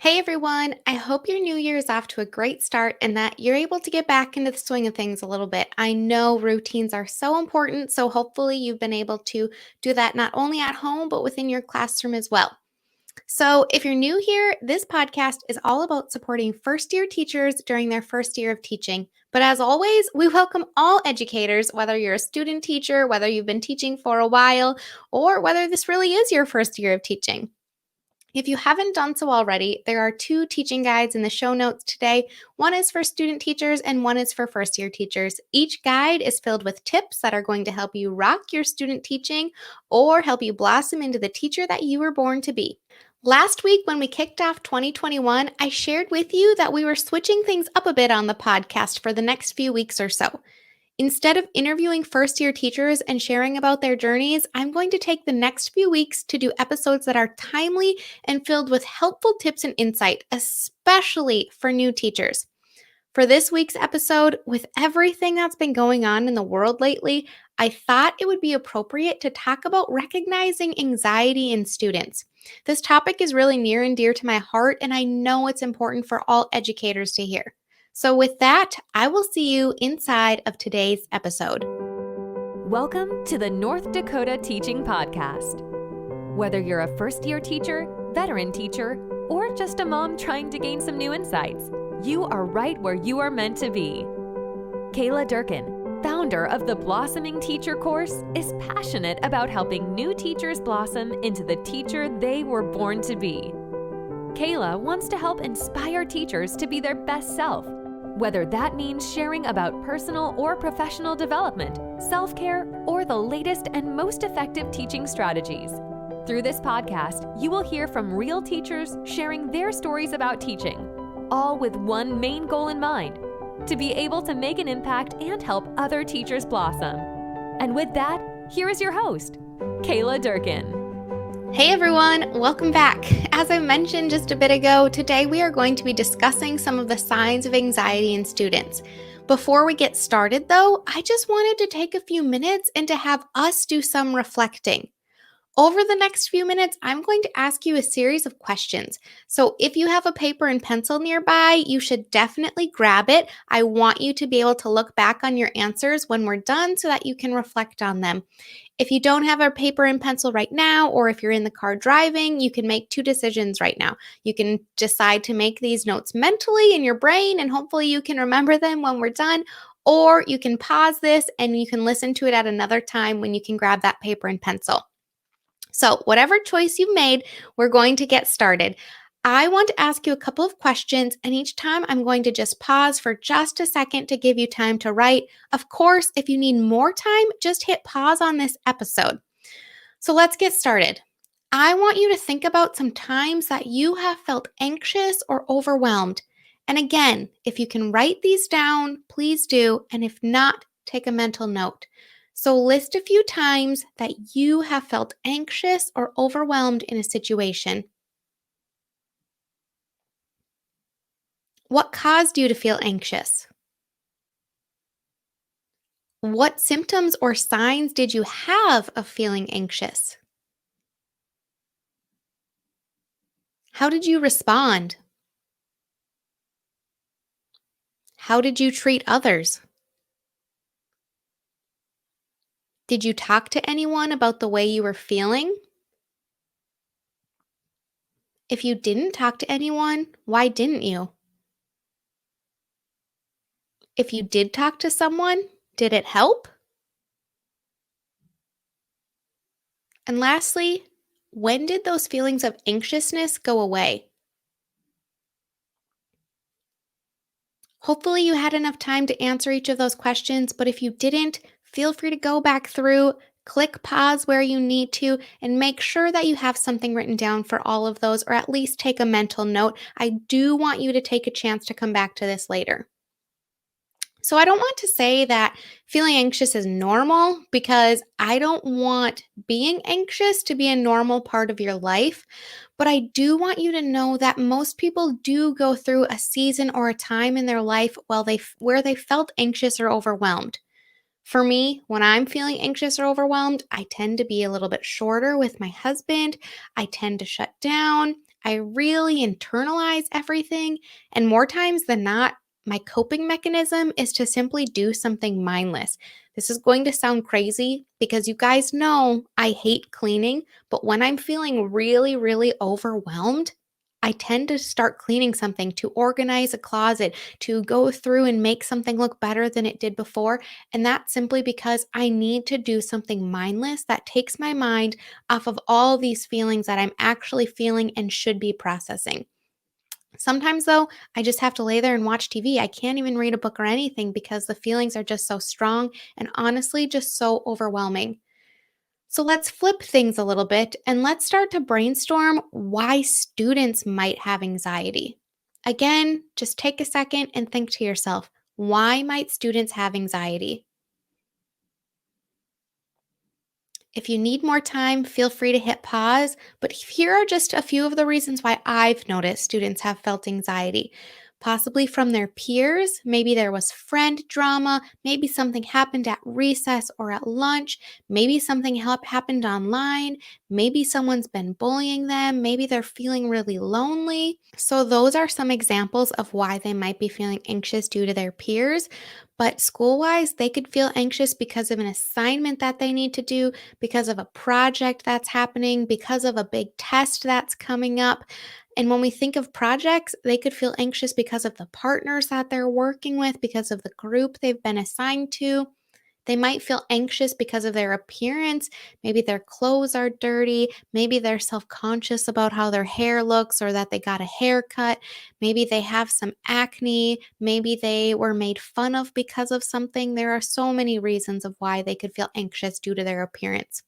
Hey everyone, I hope your new year is off to a great start and that you're able to get back into the swing of things a little bit. I know routines are so important, so hopefully you've been able to do that not only at home but within your classroom as well. So, if you're new here, this podcast is all about supporting first year teachers during their first year of teaching. But as always, we welcome all educators, whether you're a student teacher, whether you've been teaching for a while, or whether this really is your first year of teaching. If you haven't done so already, there are two teaching guides in the show notes today. One is for student teachers and one is for first year teachers. Each guide is filled with tips that are going to help you rock your student teaching or help you blossom into the teacher that you were born to be. Last week, when we kicked off 2021, I shared with you that we were switching things up a bit on the podcast for the next few weeks or so. Instead of interviewing first year teachers and sharing about their journeys, I'm going to take the next few weeks to do episodes that are timely and filled with helpful tips and insight, especially for new teachers. For this week's episode, with everything that's been going on in the world lately, I thought it would be appropriate to talk about recognizing anxiety in students. This topic is really near and dear to my heart, and I know it's important for all educators to hear. So, with that, I will see you inside of today's episode. Welcome to the North Dakota Teaching Podcast. Whether you're a first-year teacher, veteran teacher, or just a mom trying to gain some new insights, you are right where you are meant to be. Kayla Durkin, founder of the Blossoming Teacher course, is passionate about helping new teachers blossom into the teacher they were born to be. Kayla wants to help inspire teachers to be their best self, whether that means sharing about personal or professional development, self-care, or the latest and most effective teaching strategies. Through this podcast, you will hear from real teachers sharing their stories about teaching, all with one main goal in mind: to be able to make an impact and help other teachers blossom. And with that, here is your host, Kayla Durkin. Hey everyone, welcome back. As I mentioned just a bit ago, today we are going to be discussing some of the signs of anxiety in students. Before we get started though, I just wanted to take a few minutes and to have us do some reflecting. Over the next few minutes, I'm going to ask you a series of questions. So if you have a paper and pencil nearby, you should definitely grab it. I want you to be able to look back on your answers when we're done so that you can reflect on them. If you don't have a paper and pencil right now, or if you're in the car driving, you can make two decisions right now. You can decide to make these notes mentally in your brain, and hopefully you can remember them when we're done, or you can pause this and you can listen to it at another time when you can grab that paper and pencil. So, whatever choice you made, we're going to get started. I want to ask you a couple of questions, and each time I'm going to just pause for just a second to give you time to write. Of course, if you need more time, just hit pause on this episode. So, let's get started. I want you to think about some times that you have felt anxious or overwhelmed. And again, if you can write these down, please do. And if not, take a mental note. So, list a few times that you have felt anxious or overwhelmed in a situation. What caused you to feel anxious? What symptoms or signs did you have of feeling anxious? How did you respond? How did you treat others? Did you talk to anyone about the way you were feeling? If you didn't talk to anyone, why didn't you? If you did talk to someone, did it help? And lastly, when did those feelings of anxiousness go away? Hopefully, you had enough time to answer each of those questions, but if you didn't, feel free to go back through, click pause where you need to, and make sure that you have something written down for all of those, or at least take a mental note. I do want you to take a chance to come back to this later. So, I don't want to say that feeling anxious is normal because I don't want being anxious to be a normal part of your life. But I do want you to know that most people do go through a season or a time in their life where they felt anxious or overwhelmed. For me, when I'm feeling anxious or overwhelmed, I tend to be a little bit shorter with my husband. I tend to shut down. I really internalize everything, and more times than not, my coping mechanism is to simply do something mindless. This is going to sound crazy because you guys know I hate cleaning, but when I'm feeling really, really overwhelmed, I tend to start cleaning something, to organize a closet, to go through and make something look better than it did before. And that's simply because I need to do something mindless that takes my mind off of all these feelings that I'm actually feeling and should be processing. Sometimes, though, I just have to lay there and watch TV. I can't even read a book or anything because the feelings are just so strong and honestly just so overwhelming. So let's flip things a little bit and let's start to brainstorm why students might have anxiety. Again, just take a second and think to yourself, why might students have anxiety? If you need more time, feel free to hit pause, but here are just a few of the reasons why I've noticed students have felt anxiety. Possibly from their peers, maybe there was friend drama, maybe something happened at recess or at lunch, maybe something happened online, maybe someone's been bullying them, maybe they're feeling really lonely. So, those are some examples of why they might be feeling anxious due to their peers. But school wise, they could feel anxious because of an assignment that they need to do, because of a project that's happening, because of a big test that's coming up. And when we think of projects, they could feel anxious because of the partners that they're working with, because of the group they've been assigned to. They might feel anxious because of their appearance. Maybe their clothes are dirty. Maybe they're self conscious about how their hair looks or that they got a haircut. Maybe they have some acne. Maybe they were made fun of because of something. There are so many reasons of why they could feel anxious due to their appearance.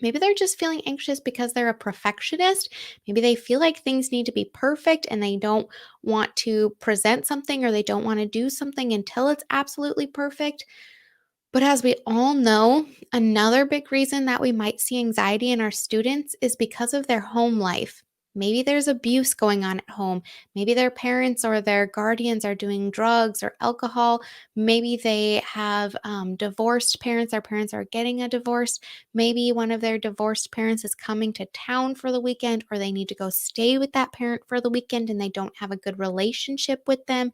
Maybe they're just feeling anxious because they're a perfectionist. Maybe they feel like things need to be perfect and they don't want to present something or they don't want to do something until it's absolutely perfect. But as we all know, another big reason that we might see anxiety in our students is because of their home life. Maybe there's abuse going on at home. Maybe their parents or their guardians are doing drugs or alcohol. Maybe they have divorced parents. Their parents are getting a divorce. Maybe one of their divorced parents is coming to town for the weekend, or they need to go stay with that parent for the weekend and they don't have a good relationship with them.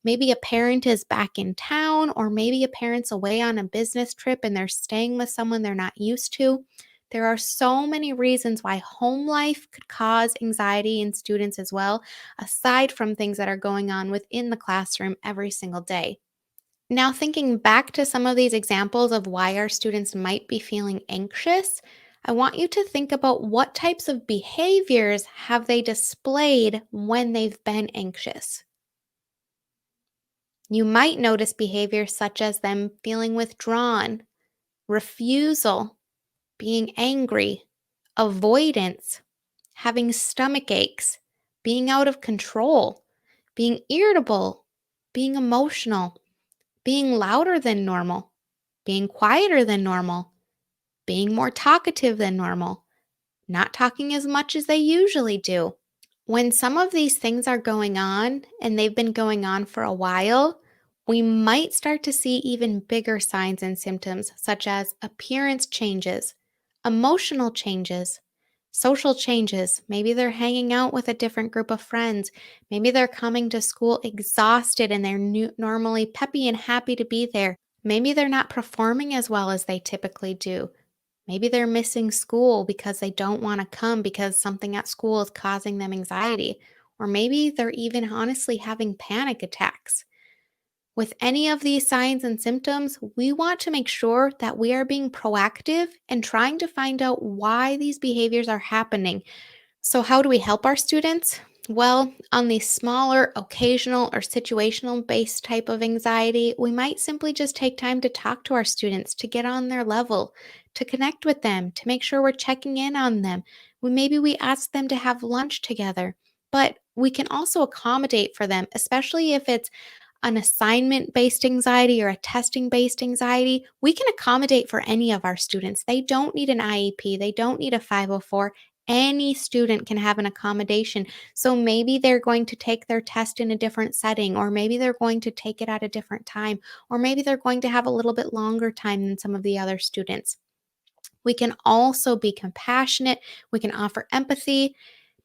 Maybe a parent is back in town, or maybe a parent's away on a business trip and they're staying with someone they're not used to. There are so many reasons why home life could cause anxiety in students as well, aside from things that are going on within the classroom every single day. Now, thinking back to some of these examples of why our students might be feeling anxious, I want you to think about what types of behaviors have they displayed when they've been anxious. You might notice behaviors such as them feeling withdrawn, refusal, being angry, avoidance, having stomach aches, being out of control, being irritable, being emotional, being louder than normal, being quieter than normal, being more talkative than normal, not talking as much as they usually do. When some of these things are going on and they've been going on for a while, we might start to see even bigger signs and symptoms, such as appearance changes, emotional changes, social changes. Maybe they're hanging out with a different group of friends. Maybe they're coming to school exhausted and they're normally peppy and happy to be there. Maybe they're not performing as well as they typically do. Maybe they're missing school because they don't want to come because something at school is causing them anxiety. Or maybe they're even honestly having panic attacks. With any of these signs and symptoms, we want to make sure that we are being proactive and trying to find out why these behaviors are happening. So, how do we help our students? Well, on the smaller, occasional, or situational based type of anxiety, we might simply just take time to talk to our students, to get on their level, to connect with them, to make sure we're checking in on them. Maybe we ask them to have lunch together, but we can also accommodate for them, especially if it's an assignment based anxiety or a testing based anxiety. We can accommodate for any of our students. They don't need an IEP, they don't need a 504. Any student can have an accommodation. So maybe they're going to take their test in a different setting, or maybe they're going to take it at a different time, or maybe they're going to have a little bit longer time than some of the other students. We can also be compassionate, we can offer empathy.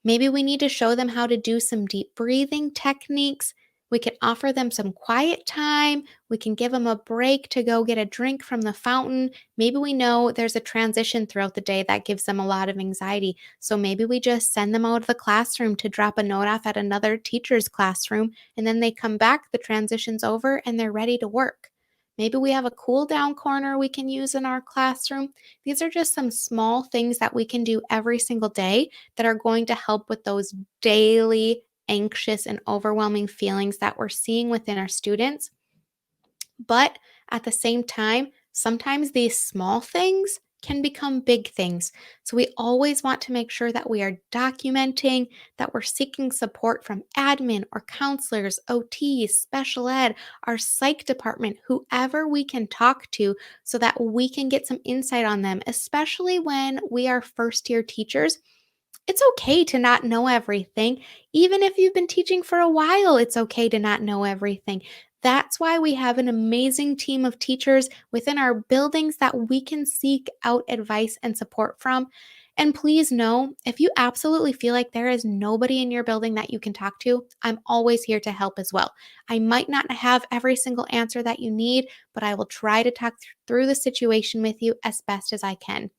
Maybe we need to show them how to do some deep breathing techniques. We can offer them some quiet time. We can give them a break to go get a drink from the fountain. Maybe we know there's a transition throughout the day that gives them a lot of anxiety. So maybe we just send them out of the classroom to drop a note off at another teacher's classroom, and then they come back, the transition's over, and they're ready to work. Maybe we have a cool down corner we can use in our classroom. These are just some small things that we can do every single day that are going to help with those daily anxious and overwhelming feelings that we're seeing within our students. But at the same time, sometimes these small things can become big things. So we always want to make sure that we are documenting, that we're seeking support from admin or counselors, OTs, special ed, our psych department, whoever we can talk to so that we can get some insight on them, especially when we are first year teachers. It's okay to not know everything. Even if you've been teaching for a while, it's okay to not know everything. That's why we have an amazing team of teachers within our buildings that we can seek out advice and support from. And please know, if you absolutely feel like there is nobody in your building that you can talk to, I'm always here to help as well. I might not have every single answer that you need, but I will try to talk through the situation with you as best as I can.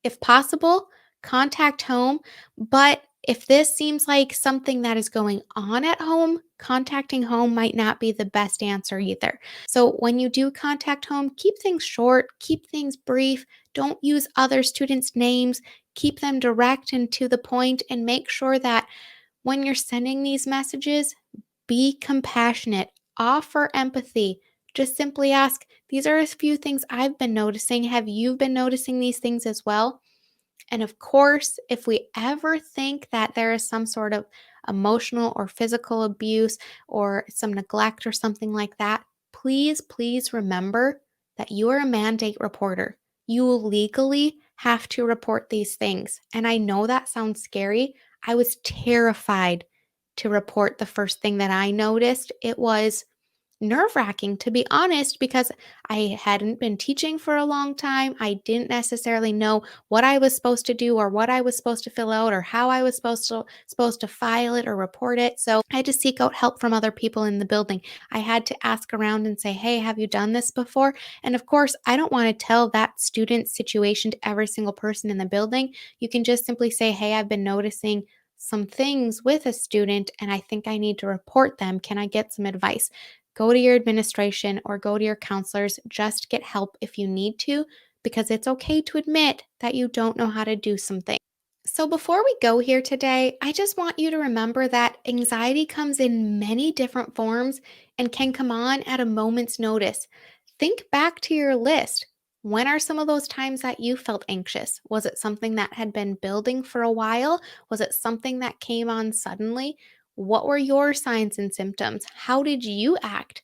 If possible, contact home. But if this seems like something that is going on at home, contacting home might not be the best answer either. So when you do contact home, keep things short, keep things brief. Don't use other students' names. Keep them direct and to the point, and make sure that when you're sending these messages, be compassionate, offer empathy. Just simply ask, these are a few things I've been noticing. Have you been noticing these things as well? And of course, if we ever think that there is some sort of emotional or physical abuse or some neglect or something like that, please, please remember that you are a mandate reporter. You legally have to report these things. And I know that sounds scary. I was terrified to report the first thing that I noticed. It was nerve-wracking, to be honest, because I hadn't been teaching for a long time. I didn't necessarily know what I was supposed to do or what I was supposed to fill out or how I was supposed to file it or report it. So I had to seek out help from other people in the building. I had to ask around and say, "Hey, have you done this before?" And of course, I don't want to tell that student's situation to every single person in the building. You can just simply say, "Hey, I've been noticing some things with a student and I think I need to report them. Can I get some advice?" Go to your administration or go to your counselors. Just get help if you need to, because it's okay to admit that you don't know how to do something. So, before we go here today, I just want you to remember that anxiety comes in many different forms and can come on at a moment's notice. Think back to your list. When are some of those times that you felt anxious? Was it something that had been building for a while? Was it something that came on suddenly? What were your signs and symptoms? How did you act?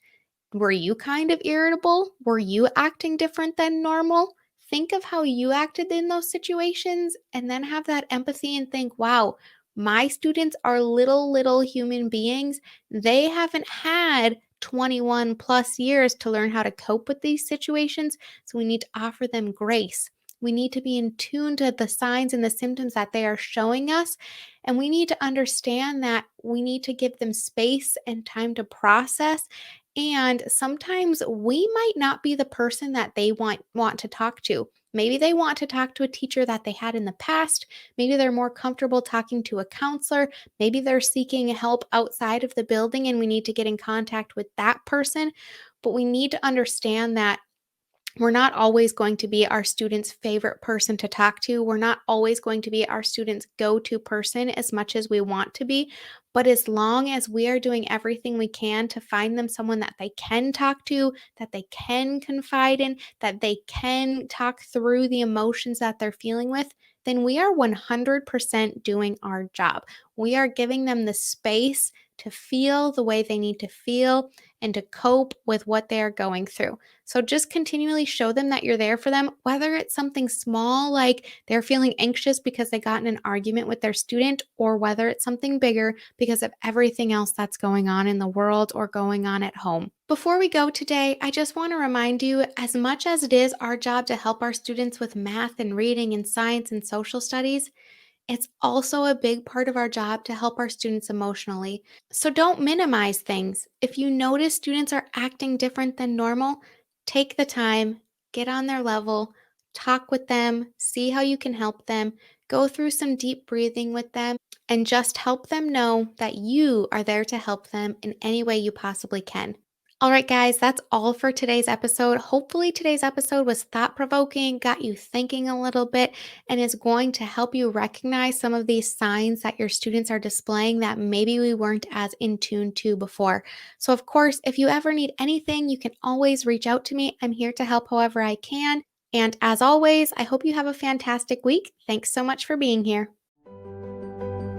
Were you kind of irritable? Were you acting different than normal? Think of how you acted in those situations and then have that empathy and think, wow, my students are little human beings. They haven't had 21 plus years to learn how to cope with these situations. So we need to offer them grace. We need to be in tune to the signs and the symptoms that they are showing us. And we need to understand that we need to give them space and time to process, and sometimes we might not be the person that they want to talk to. Maybe they want to talk to a teacher that they had in the past. Maybe they're more comfortable talking to a counselor. Maybe they're seeking help outside of the building and we need to get in contact with that person. But we need to understand that we're not always going to be our students' favorite person to talk to. We're not always going to be our students' go to person as much as we want to be. But as long as we are doing everything we can to find them someone that they can talk to, that they can confide in, that they can talk through the emotions that they're feeling with, then we are 100% doing our job. We are giving them the space to feel the way they need to feel and to cope with what they are going through. So just continually show them that you're there for them, whether it's something small like they're feeling anxious because they got in an argument with their student, or whether it's something bigger because of everything else that's going on in the world or going on at home. Before we go today, I just want to remind you, as much as it is our job to help our students with math and reading and science and social studies, It's also a big part of our job to help our students emotionally. So don't minimize things. If you notice students are acting different than normal, take the time, get on their level, talk with them, see how you can help them, go through some deep breathing with them, and just help them know that you are there to help them in any way you possibly can. All right, guys, that's all for today's episode. Hopefully, today's episode was thought provoking, got you thinking a little bit, and is going to help you recognize some of these signs that your students are displaying that maybe we weren't as in tune to before. So, of course, if you ever need anything, you can always reach out to me. I'm here to help however I can. And as always, I hope you have a fantastic week. Thanks so much for being here.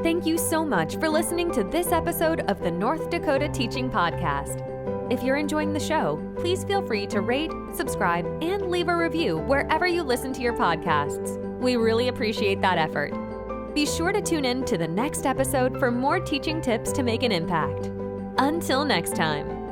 Thank you so much for listening to this episode of the North Dakota Teaching Podcast. If you're enjoying the show, please feel free to rate, subscribe, and leave a review wherever you listen to your podcasts. We really appreciate that effort. Be sure to tune in to the next episode for more teaching tips to make an impact. Until next time.